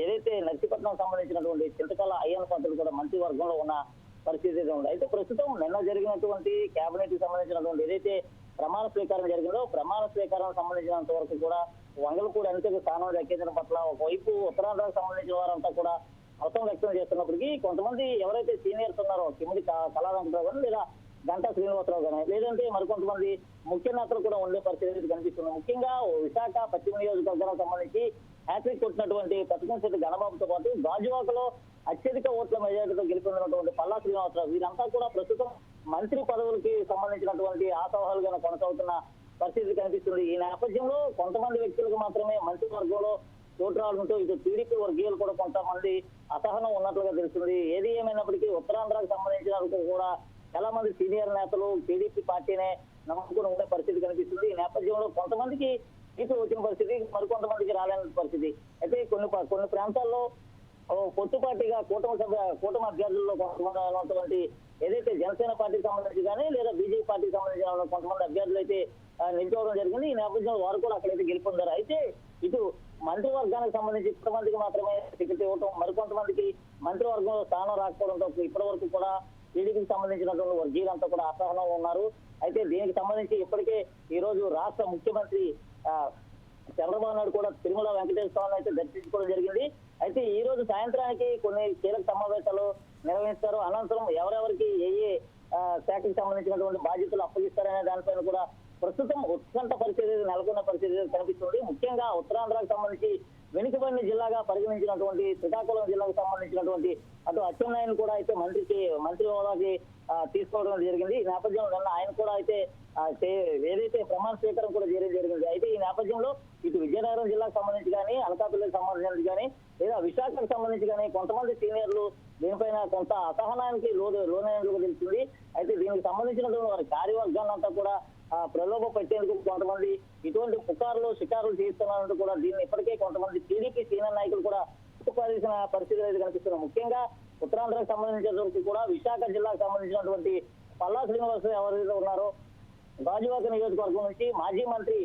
S5: ఏదైతే నర్సీపట్నం సంబంధించినటువంటి చింతకాల అయ్యన్న పాత్రలు కూడా మంత్రి వర్గంలో ఉన్న పరిస్థితి ఉంది. అయితే ప్రస్తుతం నిన్న జరిగినటువంటి కేబినెట్ కి సంబంధించినటువంటి ఏదైతే ప్రమాణ స్వీకారం జరిగిందో ప్రమాణ స్వీకారం సంబంధించినంత వరకు కూడా వంగలపూడి అనితకు స్థానం దక్కించడం పట్ల ఒకవైపు ఉత్తరాంధ్రకు సంబంధించిన వారంతా కూడా హర్షం వ్యక్తం చేస్తున్నప్పటికీ కొంతమంది ఎవరైతే సీనియర్స్ ఉన్నారో కిమిడి కళారంగరావు కానీ లేదా గంటా శ్రీనివాసరావు కానీ లేదంటే మరికొంతమంది ముఖ్య నేతలు కూడా ఉండే పరిస్థితి కనిపిస్తుంది. ముఖ్యంగా విశాఖ పశ్చిమ నియోజకవర్గానికి సంబంధించి హ్యాట్రిక్ కొట్టినటువంటి పచ్చకంశెట్టి గణబాబుతో పాటు గాజువాకలో అత్యధిక ఓట్ల మెజారిటీతో గెలుపొందినటువంటి పల్లా శ్రీనివాసరావు వీరంతా కూడా ప్రస్తుతం మంత్రి పదవులకి సంబంధించినటువంటి ఆశావాహాలుగా కొనసాగుతున్న పరిస్థితి కనిపిస్తుంది. ఈ నేపథ్యంలో కొంతమంది వ్యక్తులకు మాత్రమే మంత్రివర్గంలో చోటు రావడంతో ఇటు టీడీపీ వర్గీయులు కూడా కొంతమంది అసహనం ఉన్నట్లుగా తెలుస్తుంది. ఏది ఏమైనప్పటికీ ఉత్తరాంధ్రకు సంబంధించిన కూడా చాలా మంది సీనియర్ నేతలు టీడీపీ పార్టీనే నమ్ముకుని ఉండే పరిస్థితి కనిపిస్తుంది. ఈ నేపథ్యంలో కొంతమందికి సీట్లు వచ్చిన పరిస్థితి, మరికొంతమందికి రాలేని పరిస్థితి. అయితే కొన్ని ప్రాంతాల్లో పొత్తుపార్టీగా కూటమి అభ్యర్థుల్లో కొంతమంది ఉన్నటువంటి ఏదైతే జనసేన పార్టీకి సంబంధించి కానీ లేదా బీజేపీ పార్టీకి సంబంధించిన కొంతమంది అభ్యర్థులు అయితే నిలిచోవడం జరిగింది. ఈ నేపథ్యంలో వారు కూడా అక్కడైతే గెలుపొందారు. అయితే ఇటు మంత్రివర్గానికి సంబంధించి కొంతమందికి మాత్రమే టికెట్ ఇవ్వటం, మరికొంతమందికి మంత్రివర్గంలో స్థానం రాకపోవడంతో ఇప్పటి వరకు కూడా టీడీపీకి సంబంధించినటువంటి వర్గీయులంతా కూడా అసహనంలో ఉన్నారు. అయితే దీనికి సంబంధించి ఇప్పటికే ఈ రోజు రాష్ట్ర ముఖ్యమంత్రి చంద్రబాబు నాయుడు కూడా తిరుమల వెంకటేశ్వర స్వామిని అయితే దర్శించుకోవడం జరిగింది. అయితే ఈ రోజు సాయంత్రానికి కొన్ని కీలక సమావేశాలు నిర్వహిస్తారు. అనంతరం ఎవరెవరికి ఏ శాఖకు సంబంధించినటువంటి బాధ్యతలు అప్పగిస్తారనే దానిపైన కూడా ప్రస్తుతం ఉత్కంఠ పరిస్థితి నెలకొన్న పరిస్థితి కనిపిస్తుంది. ముఖ్యంగా ఉత్తరాంధ్రకు సంబంధించి వెనుకబడిన జిల్లాగా పరిగణించినటువంటి శ్రీకాకుళం జిల్లాకు సంబంధించినటువంటి అటు అచ్చెన్నాయుడు కూడా అయితే మంత్రి హోదాకి తీసుకోవడం జరిగింది. ఈ నేపథ్యంలో నిన్న ఆయన కూడా అయితే ఏదైతే ప్రమాణ స్వీకారం కూడా చేయడం జరిగింది. అయితే ఈ నేపథ్యంలో ఇటు విజయనగరం జిల్లాకు సంబంధించి కానీ, అనకాపల్లికి సంబంధించి కానీ, లేదా విశాఖకు సంబంధించి కానీ కొంతమంది సీనియర్లు దీనిపైన కొంత అసహనానికి లోనైనట్లుగా తెలుస్తుంది. అయితే దీనికి సంబంధించినటువంటి వారి కార్యవర్గాన్ని అంతా కూడా ప్రలోభ పెట్టేందుకు కొంతమంది ఇటువంటి పుకార్లు షికారులు చేస్తున్నారంటూ కూడా దీన్ని ఇప్పటికే కొంతమంది టీడీపీ సీనియర్ నాయకులు కూడా ఉత్తుపాల్సిన పరిస్థితులు అయితే కనిపిస్తున్నాయి. ముఖ్యంగా ఉత్తరాంధ్రకు సంబంధించినటువంటి కూడా విశాఖ జిల్లాకు సంబంధించినటువంటి పల్లా శ్రీనివాస్ ఎవరైతే ఉన్నారో గాజువాక నియోజకవర్గం నుంచి మాజీ మంత్రి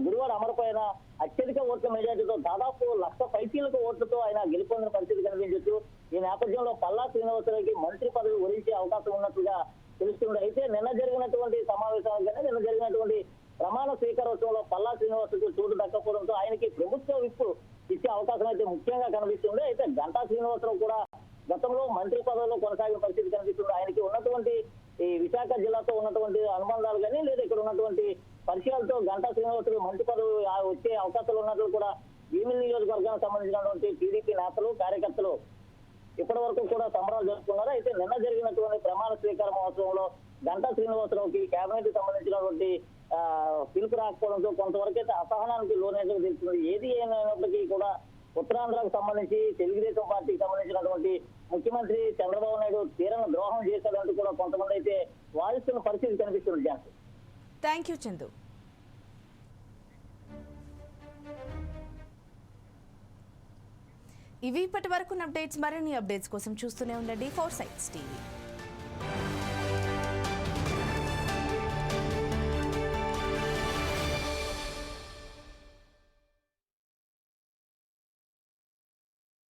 S5: గురువారు అమరపైన అత్యధిక ఓట్ల మెజార్టీతో దాదాపు 1,00,000 పైచీలకు ఓట్లతో ఆయన గెలుపొందిన పరిస్థితి కనిపించవచ్చు. ఈ నేపథ్యంలో పల్లా శ్రీనివాసరావుకి మంత్రి పదవి వరించే అవకాశం ఉన్నట్లుగా తెలుస్తుంది. అయితే నిన్న జరిగినటువంటి సమావేశాలు కానీ నిన్న జరిగినటువంటి ప్రమాణ స్వీకారోత్సవంలో పల్లా శ్రీనివాసకు చోటు దక్కపోవడంతో ఆయనకి ప్రభుత్వ విప్పు ఇచ్చే అవకాశం అయితే ముఖ్యంగా కనిపిస్తుంది. అయితే గంటా శ్రీనివాసరావు కూడా గతంలో మంత్రి పదవిలో కొనసాగిన పరిస్థితి కనిపిస్తుంది. ఆయనకి ఉన్నటువంటి ఈ విశాఖ జిల్లాతో ఉన్నటువంటి అనుబంధాలు కానీ లేదా ఇక్కడ ఉన్నటువంటి పరిచయాలతో గంటా శ్రీనివాసరావు మంత్రి పదవి వచ్చే అవకాశాలు ఉన్నట్లు కూడా భీమిలి నియోజకవర్గానికి సంబంధించినటువంటి టీడీపీ నేతలు కార్యకర్తలు ఇప్పటి వరకు కూడా సంబరాలు జరుపుకున్నారు. అయితే నిన్న జరిగినటువంటి ప్రమాణ స్వీకార మహోత్సవంలో గంటా శ్రీనివాసరావుకి కేబినెట్ కి సంబంధించినటువంటి పిలుపు రాకపోవడంతో కొంతవరకు అయితే అసహనానికి లోనైనట్టు తెలుస్తుంది. ఏది ఏమైనప్పటికీ కూడా ఉత్తరాంధ్రకు సంబంధించి తెలుగుదేశం పార్టీకి సంబంధించినటువంటి ముఖ్యమంత్రి చంద్రబాబు నాయుడు తీరని ద్రోహం చేశాడంటూ కూడా కొంతమంది అయితే వాదిస్తున్న పరిస్థితి కనిపిస్తుంది. Jhansi,
S1: thank you Chandu. ఇవి ఇప్పటి వరకు అప్డేట్స్. మరిన్ని అప్డేట్స్ కోసం చూస్తూనే ఉండండి 4 Sides TV.